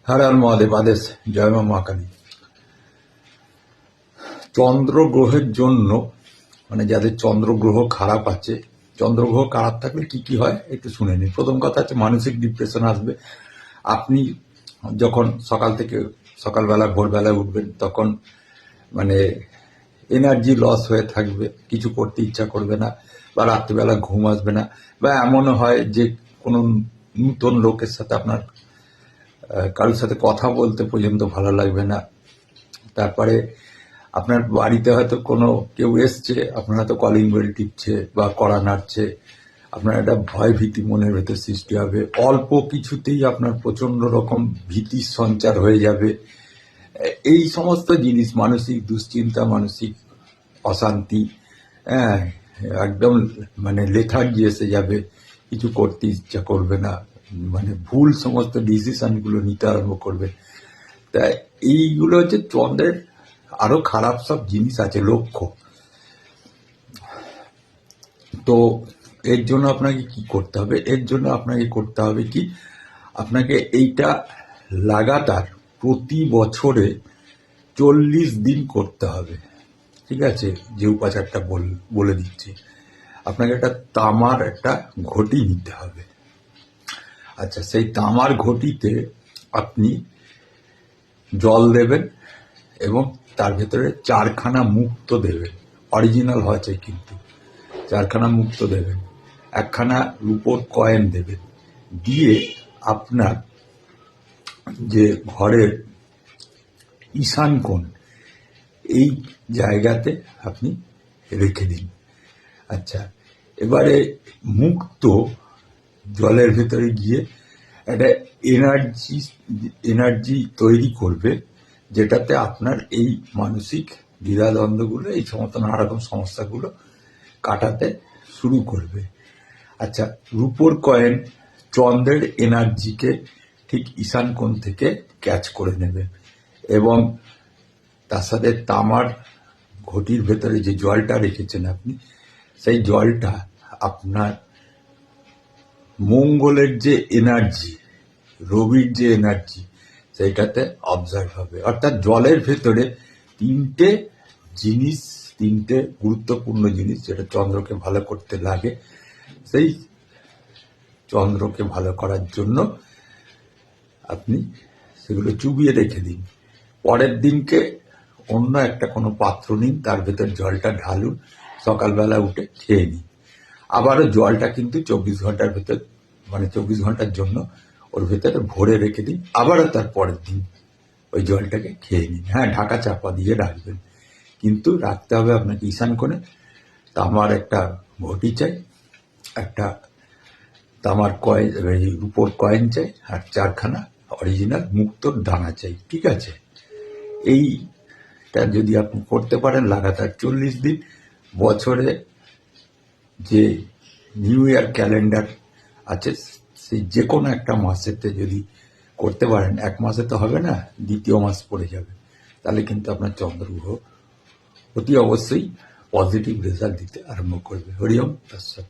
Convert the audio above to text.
হর হর মহাদেব, আদেশ, জয় মা মহাকালী। চন্দ্রগ্রহের জন্য মানে যাদের চন্দ্রগ্রহ খারাপ আছে, চন্দ্রগ্রহ খারাপ থাকলে কি কি হয় একটু শুনে নিন। প্রথম কথা হচ্ছে মানসিক ডিপ্রেশন আসবে। আপনি যখন সকালবেলা ভোরবেলা উঠবেন তখন মানে এনার্জি লস হয়ে থাকবে, কিছু করতে ইচ্ছা করবে না, বা রাত্রিবেলা ঘুম আসবে না, বা এমনও হয় যে কোনো নূতন লোকের সাথে আপনার কারোর সাথে কথা বলতে পর্যন্ত ভালো লাগবে না। তারপরে আপনার বাড়িতে হয়তো কোনো কেউ এসছে, আপনার হয়তো কলিং বেল টিপছে বা কড়া নাড়ছে, আপনার একটা ভয় ভীতি মনের ভেতর সৃষ্টি হবে। অল্প কিছুতেই আপনার প্রচন্ড রকম ভীতির সঞ্চার হয়ে যাবে। এই সমস্ত জিনিস, মানসিক দুশ্চিন্তা, মানসিক অশান্তি, হ্যাঁ, একদম মানে লেথার্জি এসে যাবে, কিছু করতে ইচ্ছা করবে না, মানে ভুল সমস্ত ডিসিশনগুলো নিতে আরম্ভ করবে। তাই এইগুলো হচ্ছে চন্দ্রের আরো খারাপ সব জিনিস আছে, লক্ষ্য। তো এর জন্য আপনাকে কি করতে হবে? এর জন্য আপনাকে করতে হবে কি, আপনাকে এইটা লাগাতার প্রতি বছরে 40 দিন করতে হবে। ঠিক আছে, যে উপাচারটা বলে দিচ্ছি। আপনাকে একটা তামার একটা ঘটি নিতে হবে। আচ্ছা, সেই তামার ঘটিতে আপনি জল দেবেন এবং তার ভেতরে 4খানা মুক্ত দেবেন, অরিজিনাল হওয়া চাই কিন্তু। 4খানা মুক্ত দেবেন, 1খানা রূপোর কয়েন দেবেন, দিয়ে আপনার যে ঘরের ঈশান কোণ এই জায়গাতে আপনি রেখে দিন। আচ্ছা, এবারে মুক্ত জলের ভেতরে গিয়ে একটা এনার্জি তৈরি করবে, যেটাতে আপনার এই মানসিক দ্বিধাদ্বন্দ্বগুলো, এই সমস্ত নানা রকম সমস্যাগুলো কাটাতে শুরু করবে। আচ্ছা, রূপোর কয়েন চন্দ্রের এনার্জিকে ঠিক ঈশান কোণ থেকে ক্যাচ করে নেবে, এবং তার সাথে তামার ঘটির ভেতরে যে জলটা রেখেছেন আপনি, সেই জলটা আপনার মঙ্গলের যে এনার্জি, রবির যে এনার্জি, সেইটাতে অবজার্ভ হবে। অর্থাৎ জলের ভেতরে তিনটে গুরুত্বপূর্ণ জিনিস যেটা চন্দ্রকে ভালো করতে লাগে, সেই চন্দ্রকে ভালো করার জন্য আপনি সেগুলো চুবিয়ে রেখে দিন। পরের দিনকে অন্য একটা কোনো পাত্র নিন, তার ভেতর জলটা ঢালুন, সকালবেলা উঠে খেয়ে নিন। আবারও জলটা কিন্তু 24 ঘন্টার ভেতর, মানে 24 ঘন্টার জন্য ওর ভেতরে ভরে রেখে দিন। আবারও তার পরের দিন ওই জলটাকে খেয়ে নিন। হ্যাঁ, ঢাকা চাপা দিয়ে রাখবেন, কিন্তু রাখতে হবে আপনাকে ঈশান কোণে। তামার একটা ঘটি চাই, একটা তামার কয়েন, রূপোর কয়েন চাই, আর 4খানা অরিজিনাল মুক্তোর দানা চাই। ঠিক আছে, এইটা যদি আপনি করতে পারেন লাগাতার 40 দিন, বছরে যে নিউ ইয়ার ক্যালেন্ডার আছে সেই যে কোনো একটা মাসেতে যদি করতে পারেন, 1 মাসে তো হবে না, দ্বিতীয় মাস পড়ে যাবে, তাহলে কিন্তু আপনার চন্দ্রগ্রহ অতি অবশ্যই পজিটিভ রেজাল্ট দিতে আরম্ভ করবে। হরি ওম তৎসৎ।